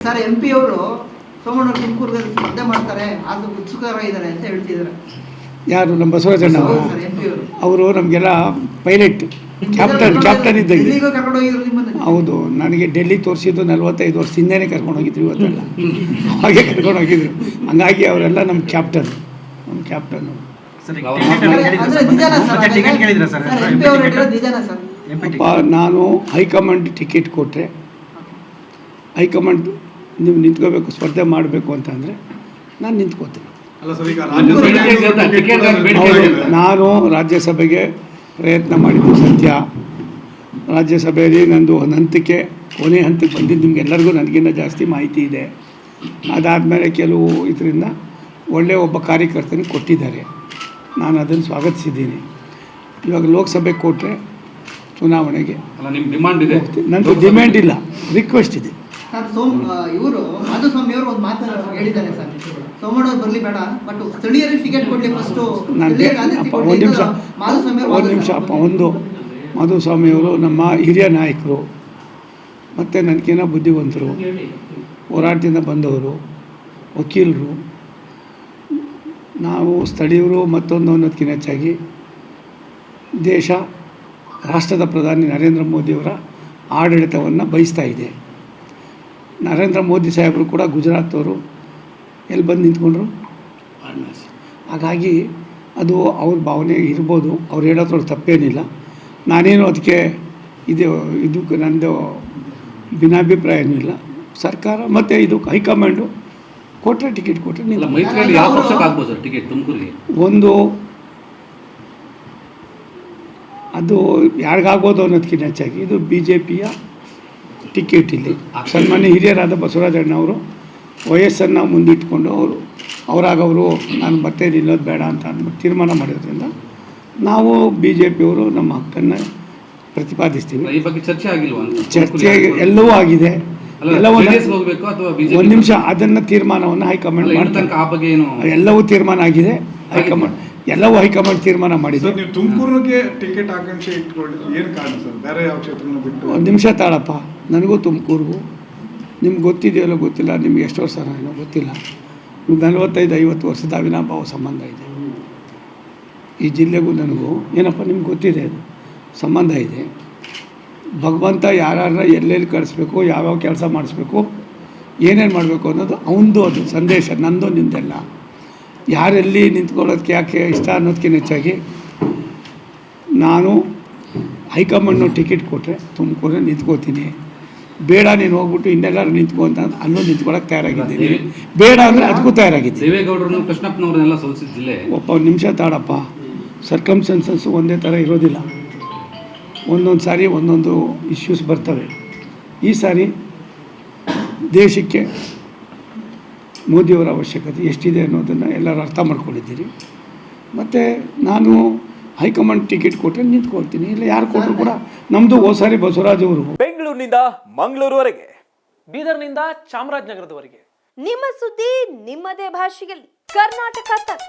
Sir MP ಅವರು ಸೋಮಣ್ಣ ತುಮಕೂರಲ್ಲಿ ಸ್ಪರ್ಧೆ ಮಾಡ್ತಾರೆ, ಅದು ಉತ್ಸುಕರಾಗಿದ್ದಾರೆ ಅಂತ ಹೇಳ್ತಿದ್ದಾರೆ. ಯಾರು? ನಮ್ಮ ಬಸವರಾಜಣ್ಣ ಅವರು ನಮಗೆಲ್ಲ ಪೈಲಟ್ ಕ್ಯಾಪ್ಟನ್ ಇದ್ದಂಗೆ. ಹೌದು, ನನಗೆ ಡೆಲ್ಲಿ ತೋರಿಸಿದ್ದು 45 ವರ್ಷದಿಂದನೇ ಕರ್ಕೊಂಡೋಗಿದ್ರು, ಇವತ್ತೆಲ್ಲ ಹಾಗೆ ಕರ್ಕೊಂಡೋಗಿದ್ರು. ಹಂಗಾಗಿ ಅವರೆಲ್ಲ ನಮ್ಮ ಕ್ಯಾಪ್ಟನ್. ಅಪ್ಪ, ನಾನು ಹೈಕಮಾಂಡ್ ಟಿಕೆಟ್ ಕೊಟ್ಟರೆ, ಹೈಕಮಾಂಡ್ ನೀವು ನಿಂತ್ಕೋಬೇಕು, ಸ್ಪರ್ಧೆ ಮಾಡಬೇಕು ಅಂತಂದರೆ ನಾನು ನಿಂತ್ಕೋತೀನಿ. ನಾನು ರಾಜ್ಯಸಭೆಗೆ ಪ್ರಯತ್ನ ಮಾಡಿದ್ದು ಸತ್ಯ. ರಾಜ್ಯಸಭೆಯಲ್ಲಿ ನಂದು ಒಂದು ಹಂತಕ್ಕೆ, ಕೊನೆ ಹಂತಕ್ಕೆ ಬಂದಿದ್ದು ನಿಮಗೆಲ್ಲರಿಗೂ ನನಗಿಂತ ಜಾಸ್ತಿ ಮಾಹಿತಿ ಇದೆ. ಅದಾದಮೇಲೆ ಕೆಲವು ಇದರಿಂದ ಒಳ್ಳೆಯ ಒಬ್ಬ ಕಾರ್ಯಕರ್ತನಿಗೆ ಕೊಟ್ಟಿದ್ದಾರೆ, ನಾನು ಅದನ್ನು ಸ್ವಾಗತಿಸಿದ್ದೀನಿ. ಇವಾಗ ಲೋಕಸಭೆಗೆ ಕೊಟ್ಟರೆ ಚುನಾವಣೆಗೆ ನಂದು ಡಿಮ್ಯಾಂಡ್ ಇಲ್ಲ, ರಿಕ್ವೆಸ್ಟ್ ಇದೆ. ಇವರು ಮಾಧುಸ್ವಾಮಿ ಅವರು ಒಂದು ಮಾತು ಹೇಳಿದ್ದಾರೆ ಸರ್, ಸೋಮಣ್ಣ ಅವ್ರು ಬರಲಿ ಬೇಡ, ಬಟ್ ಸ್ಥಳೀಯರಿಗೆ ಟಿಕೆಟ್ ಕೊಡಲಿ ಫಸ್ಟು. ಒಂದು ನಿಮಿಷ ಅಪ್ಪ, ಮಾಧುಸ್ವಾಮಿಯವರು ನಮ್ಮ ಹಿರಿಯ ನಾಯಕರು, ಮತ್ತು ನನಗೇನೋ ಬುದ್ಧಿವಂತರು, ಹೋರಾಟದಿಂದ ಬಂದವರು, ವಕೀಲರು. ನಾವು ಸ್ಥಳೀಯರು ಮತ್ತೊಂದು ಅನ್ನೋದಕ್ಕಿಂತ ಹೆಚ್ಚಾಗಿ ದೇಶ, ರಾಷ್ಟ್ರದ ಪ್ರಧಾನಿ ನರೇಂದ್ರ ಮೋದಿಯವರ ಆಡಳಿತವನ್ನು ಬಯಸ್ತಾ ಇದೆ. ನರೇಂದ್ರ ಮೋದಿ ಸಾಹೇಬರು ಕೂಡ ಗುಜರಾತವರು ಎಲ್ಲಿ ಬಂದು ನಿಂತ್ಕೊಂಡ್ರು, ಹಾಗಾಗಿ ಅದು ಅವ್ರ ಭಾವನೆ ಇರ್ಬೋದು, ಅವ್ರು ಹೇಳೋದ್ರಲ್ಲಿ ತಪ್ಪೇನಿಲ್ಲ. ನಾನೇನು ಅದಕ್ಕೆ ಇದು ನನ್ನದು ಭಿನ್ನಾಭಿಪ್ರಾಯನೂ ಇಲ್ಲ. ಸರ್ಕಾರ ಮತ್ತು ಇದು ಹೈಕಮಾಂಡು ಕೊಟ್ಟರೆ ಟಿಕೆಟ್ ಕೊಟ್ಟರೆ ಒಂದು ಅದು ಯಾರಿಗಾಗ್ಬೋದು ಅನ್ನೋದಕ್ಕಿಂತ ಹೆಚ್ಚಾಗಿ ಇದು BJPಯ ಟಿಕೆಟ್. ಇಲ್ಲಿ ಸನ್ಮಾನ್ಯ ಹಿರಿಯರಾದ ಬಸವರಾಜಣ್ಣ ಅವರು ವಯಸ್ಸನ್ನು ಮುಂದಿಟ್ಕೊಂಡು ಅವರಾಗವರು ನಾನು ಮತ್ತೆ ನಿಲ್ಲೋದು ಬೇಡ ಅಂತ ಅಂದ್ಬಿಟ್ಟು ತೀರ್ಮಾನ ಮಾಡಿರೋದ್ರಿಂದ ನಾವು BJPಯವರು ನಮ್ಮ ಹಕ್ಕನ್ನು ಪ್ರತಿಪಾದಿಸ್ತೀವಿ. ಚರ್ಚೆ ಎಲ್ಲವೂ ಆಗಿದೆ. ಒಂದು ನಿಮಿಷ, ಅದನ್ನು ತೀರ್ಮಾನವನ್ನು ಹೈಕಮಾಂಡ್ ಮಾಡ್ತಾರೆ. ಎಲ್ಲವೂ ತೀರ್ಮಾನ ಆಗಿದೆ, ಎಲ್ಲವೂ ಹೈಕಮಾಂಡ್ ತೀರ್ಮಾನ ಮಾಡಿದೆ. ತುಮಕೂರಿಗೆ ಟಿಕೆಟ್ ಆಕಾಂಕ್ಷೆ ಇಟ್ಕೊಂಡಿದ್ದು ಏನು ಕಾರಣ ಸರ್? ಬೇರೆ ಯಾವ ಕ್ಷೇತ್ರನ ಬಿಟ್ಟು? ಒಂದು ನಿಮಿಷ ತಾಳಪ್ಪ, ನನಗೂ ತುಮಕೂರಿಗೂ ನಿಮ್ಗೆ ಗೊತ್ತಿದೆಯಲ್ಲೋ ಗೊತ್ತಿಲ್ಲ, ನಿಮ್ಗೆ ಎಷ್ಟು ವರ್ಷ ಏನೋ ಗೊತ್ತಿಲ್ಲ, 45-50 ವರ್ಷದ ಅವಿನಾಭಾವ ಸಂಬಂಧ ಇದೆ ಈ ಜಿಲ್ಲೆಗೂ ನನಗೂ. ಏನಪ್ಪ ನಿಮ್ಗೆ ಗೊತ್ತಿದೆ, ಅದು ಸಂಬಂಧ ಇದೆ. ಭಗವಂತ ಯಾರನ್ನ ಎಲ್ಲೆಲ್ಲಿ ಕಳಿಸ್ಬೇಕು, ಯಾವ್ಯಾವ ಕೆಲಸ ಮಾಡಿಸ್ಬೇಕು, ಏನೇನು ಮಾಡಬೇಕು ಅನ್ನೋದು ಅವನದು, ಅದು ಸಂದೇಶ, ನಂದು ನಿಂದೆಲ್ಲ. ಯಾರೆಲ್ಲಿ ನಿಂತ್ಕೊಳ್ಳೋದಕ್ಕೆ ಯಾಕೆ ಇಷ್ಟ ಅನ್ನೋದಕ್ಕಿಂತ ಹೆಚ್ಚಾಗಿ ನಾನು ಹೈಕಮಾಂಡ್ನು ಟಿಕೆಟ್ ಕೊಟ್ಟರೆ ತುಮಕೂರಲ್ಲಿ ನಿಂತ್ಕೋತೀನಿ. ಬೇಡ ನೀನು ಹೋಗ್ಬಿಟ್ಟು ಇನ್ನೆಲ್ಲರೂ ನಿಂತ್ಕೊ ಅಂತ ಅಲ್ಲೂ ನಿಂತ್ಕೊಳ್ಳೋಕೆ ತಯಾರಾಗಿದ್ದೀನಿ. ಬೇಡ ಅಂದರೆ ಅದಕ್ಕೂ ತಯಾರಾಗಿದ್ದೀನಿ. ಒಂದು ನಿಮಿಷ ತಾಡಪ್ಪ, ಸರ್ಕಮ್ಸ್ಟೆನ್ಸಸ್ಸು ಒಂದೇ ಥರ ಇರೋದಿಲ್ಲ. ಒಂದೊಂದು ಸಾರಿ ಒಂದೊಂದು ಇಶ್ಯೂಸ್ ಬರ್ತವೆ. ಈ ಸಾರಿ ದೇಶಕ್ಕೆ ಮೋದಿಯವರ ಅವಶ್ಯಕತೆ ಎಷ್ಟಿದೆ ಅನ್ನೋದನ್ನು ಎಲ್ಲರೂ ಅರ್ಥ ಮಾಡ್ಕೊಂಡಿದ್ದೀರಿ. ಮತ್ತು ನಾನು ಹೈಕಮಾಂಡ್ ಟಿಕೆಟ್ ಕೊಟ್ಟರೆ ನಿಂತ್ಕೊಳ್ತೀನಿ, ಇಲ್ಲ ಯಾರು ಕೊಟ್ಟರು ಕೂಡ ನಮ್ಮದು ಓಸಾರಿ ಬಸವರಾಜ್ ಅವರು. ಬೆಂಗಳೂರಿನಿಂದ ಮಂಗಳೂರುವರೆಗೆ, ಬೀದರ್ನಿಂದ ಚಾಮರಾಜನಗರದವರೆಗೆ ನಿಮ್ಮ ಸುದ್ದಿ ನಿಮ್ಮದೇ ಭಾಷೆಯಲ್ಲಿ. ಕರ್ನಾಟಕ ತಕ್.